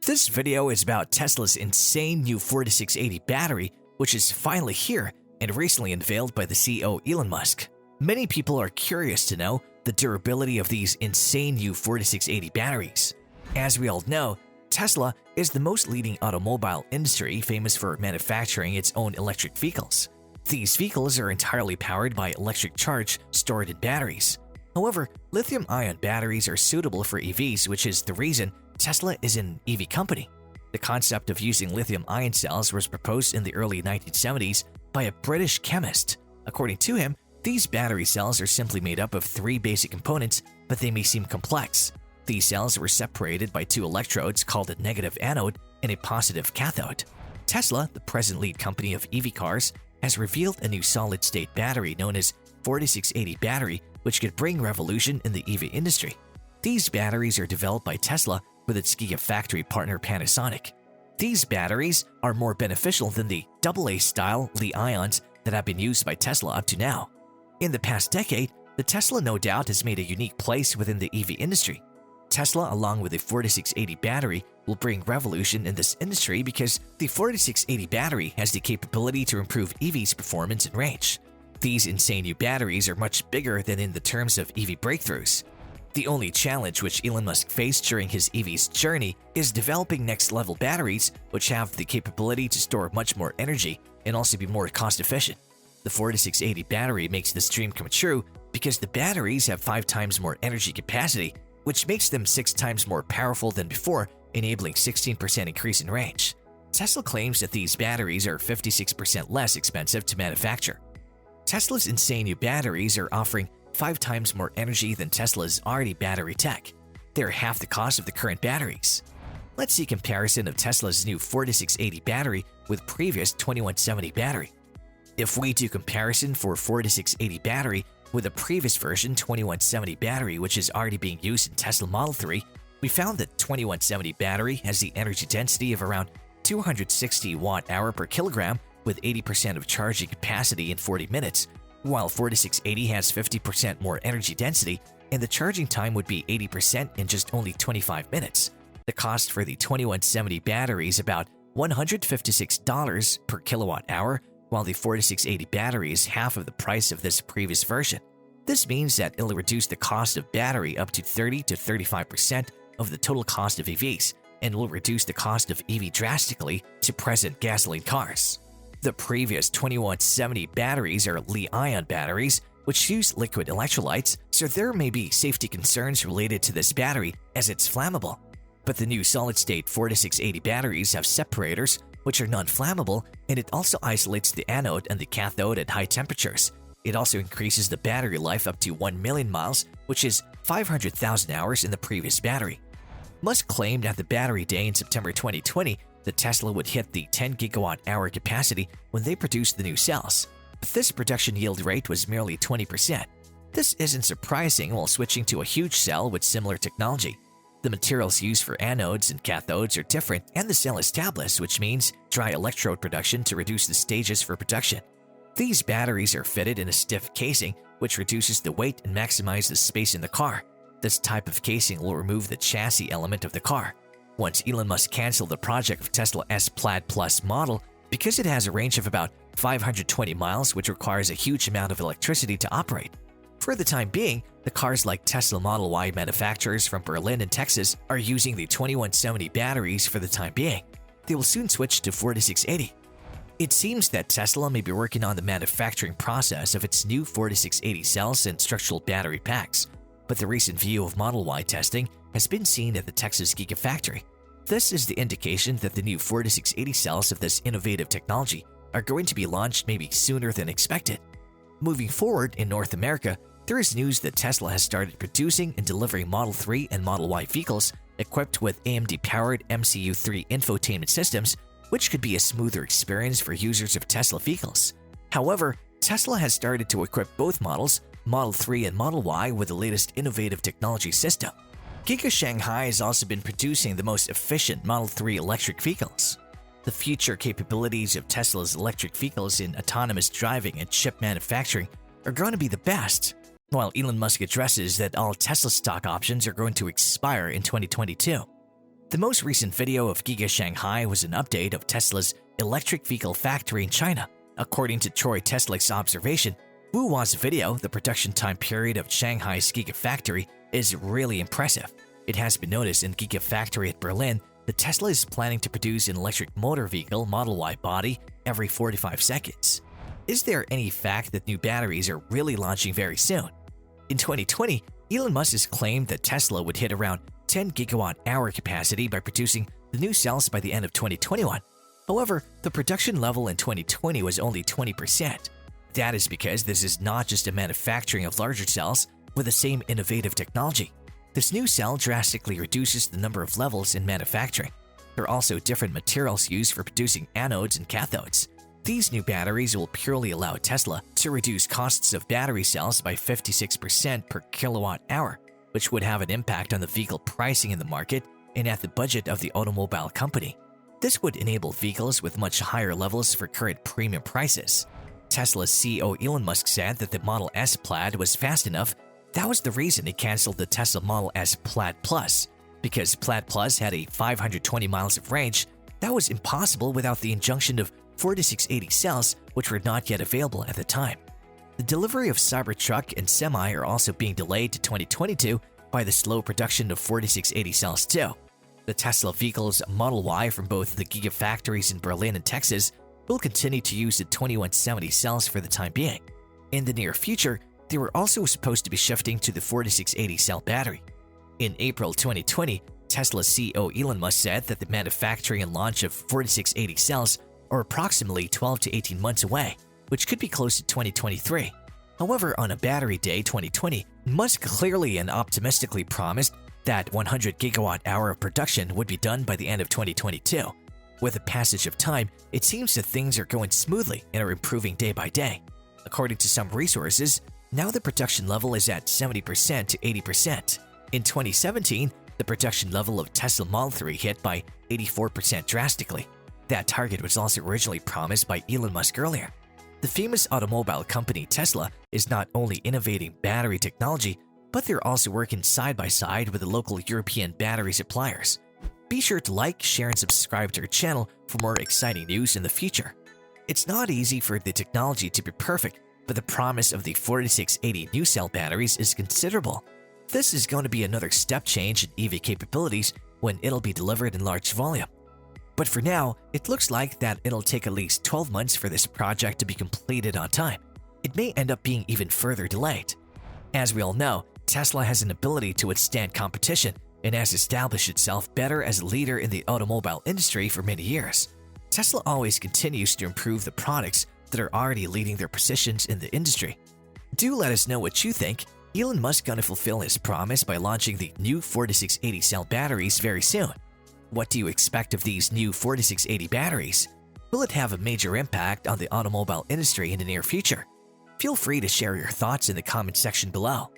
This video is about Tesla's insane new 4680 battery, which is finally here and recently unveiled by the CEO Elon Musk. Many people are curious to know the durability of these insane new 4680 batteries. As we all know, Tesla is the most leading automobile industry famous for manufacturing its own electric vehicles. These vehicles are entirely powered by electric charge stored in batteries. However, lithium-ion batteries are suitable for EVs, which is the reason Tesla is an EV company. The concept of using lithium-ion cells was proposed in the early 1970s by a British chemist. According to him, these battery cells are simply made up of three basic components, but they may seem complex. These cells were separated by two electrodes called a negative anode and a positive cathode. Tesla, the present lead company of EV cars, has revealed a new solid-state battery known as 4680 battery, which could bring revolution in the EV industry. These batteries are developed by Tesla with its gigafactory partner Panasonic. These batteries are more beneficial than the AA-style Li-ions that have been used by Tesla up to now. In the past decade, the Tesla no doubt has made a unique place within the EV industry. Tesla, along with the 4680 battery, will bring revolution in this industry because the 4680 battery has the capability to improve EV's performance and range. These insane new batteries are much bigger than in the terms of EV breakthroughs. The only challenge which Elon Musk faced during his EV's journey is developing next-level batteries which have the capability to store much more energy and also be more cost-efficient. The 4680 battery makes this dream come true because the batteries have 5 times more energy capacity, which makes them 6 times more powerful than before, enabling 16% increase in range. Tesla claims that these batteries are 56% less expensive to manufacture. Tesla's insane new batteries are offering 5 times more energy than Tesla's already battery tech. They're half the cost of the current batteries. Let's see a comparison of Tesla's new 4680 battery with previous 2170 battery. If we do comparison for 4680 battery with a previous version 2170 battery which is already being used in Tesla Model 3, we found that 2170 battery has the energy density of around 260 watt-hour per kilogram with 80% of charging capacity in 40 minutes, while 4680 has 50% more energy density and the charging time would be 80% in just only 25 minutes. The cost for the 2170 battery is about $156 per kilowatt-hour, while the 4680 battery is half of the price of this previous version. This means that it'll reduce the cost of battery up to 30 to 35% of the total cost of EVs, and will reduce the cost of EV drastically to present gasoline cars. The previous 2170 batteries are Li-ion batteries, which use liquid electrolytes, so there may be safety concerns related to this battery as it's flammable. But the new solid-state 4680 batteries have separators, which are non-flammable, and it also isolates the anode and the cathode at high temperatures. It also increases the battery life up to 1 million miles, which is 500,000 hours in the previous battery. Musk claimed at the Battery Day in September 2020 that Tesla would hit the 10 gigawatt-hour capacity when they produced the new cells. But this production yield rate was merely 20%. This isn't surprising while switching to a huge cell with similar technology. The materials used for anodes and cathodes are different and the cell is tabless, which means dry electrode production to reduce the stages for production. These batteries are fitted in a stiff casing, which reduces the weight and maximizes the space in the car. This type of casing will remove the chassis element of the car. Once Elon Musk canceled the project of Tesla S Plaid Plus model because it has a range of about 520 miles, which requires a huge amount of electricity to operate. For the time being, the cars like Tesla Model Y manufacturers from Berlin and Texas are using the 2170 batteries for the time being. They will soon switch to 4680. It seems that Tesla may be working on the manufacturing process of its new 4680 cells and structural battery packs, but the recent view of Model Y testing has been seen at the Texas Gigafactory. This is the indication that the new 4680 cells of this innovative technology are going to be launched maybe sooner than expected. Moving forward in North America, there is news that Tesla has started producing and delivering Model 3 and Model Y vehicles equipped with AMD-powered MCU3 infotainment systems, which could be a smoother experience for users of Tesla vehicles. However, Tesla has started to equip both models, Model 3 and Model Y, with the latest innovative technology system. Giga Shanghai has also been producing the most efficient Model 3 electric vehicles. The future capabilities of Tesla's electric vehicles in autonomous driving and chip manufacturing are going to be the best, while Elon Musk addresses that all Tesla stock options are going to expire in 2022. The most recent video of Giga Shanghai was an update of Tesla's electric vehicle factory in China. According to Troy Tesla's observation, Wu Wa's video, the production time period of Shanghai's Gigafactory, is really impressive. It has been noticed in Gigafactory at Berlin that Tesla is planning to produce an electric motor vehicle Model Y body every 45 seconds. Is there any fact that new batteries are really launching very soon? In 2020, Elon Musk has claimed that Tesla would hit around 10 gigawatt-hour capacity by producing the new cells by the end of 2021. However, the production level in 2020 was only 20%. That is because this is not just a manufacturing of larger cells with the same innovative technology. This new cell drastically reduces the number of levels in manufacturing. There are also different materials used for producing anodes and cathodes. These new batteries will purely allow Tesla to reduce costs of battery cells by 56% per kilowatt-hour, which would have an impact on the vehicle pricing in the market and at the budget of the automobile company. This would enable vehicles with much higher levels for current premium prices. Tesla's CEO Elon Musk said that the Model S Plaid was fast enough. That was the reason he canceled the Tesla Model S Plaid Plus. Because Plaid Plus had a 520 miles of range, that was impossible without the injunction of 4680 cells, which were not yet available at the time. The delivery of Cybertruck and Semi are also being delayed to 2022 by the slow production of 4680 cells too. The Tesla vehicles Model Y from both the Gigafactories in Berlin and Texas will continue to use the 2170 cells for the time being. In the near future, they were also supposed to be shifting to the 4680 cell battery. In April 2020, Tesla's CEO Elon Musk said that the manufacturing and launch of 4680 cells are approximately 12 to 18 months away, which could be close to 2023. However, on a Battery Day 2020, Musk clearly and optimistically promised that 100 gigawatt-hour of production would be done by the end of 2022. With the passage of time, it seems that things are going smoothly and are improving day by day. According to some resources, now the production level is at 70% to 80%. In 2017, the production level of Tesla Model 3 hit by 84% drastically. That target was also originally promised by Elon Musk earlier. The famous automobile company Tesla is not only innovating battery technology, but they're also working side by side with the local European battery suppliers. Be sure to like, share, and subscribe to our channel for more exciting news in the future. It's not easy for the technology to be perfect, but the promise of the 4680 new cell batteries is considerable. This is going to be another step change in EV capabilities when it'll be delivered in large volume. But for now, it looks like that it'll take at least 12 months for this project to be completed on time. It may end up being even further delayed. As we all know, Tesla has an ability to withstand competition and has established itself better as a leader in the automobile industry for many years. Tesla always continues to improve the products that are already leading their positions in the industry. Do let us know what you think. Elon Musk gonna fulfill his promise by launching the new 4680 cell batteries very soon. What do you expect of these new 4680 batteries? Will it have a major impact on the automobile industry in the near future? Feel free to share your thoughts in the comment section below.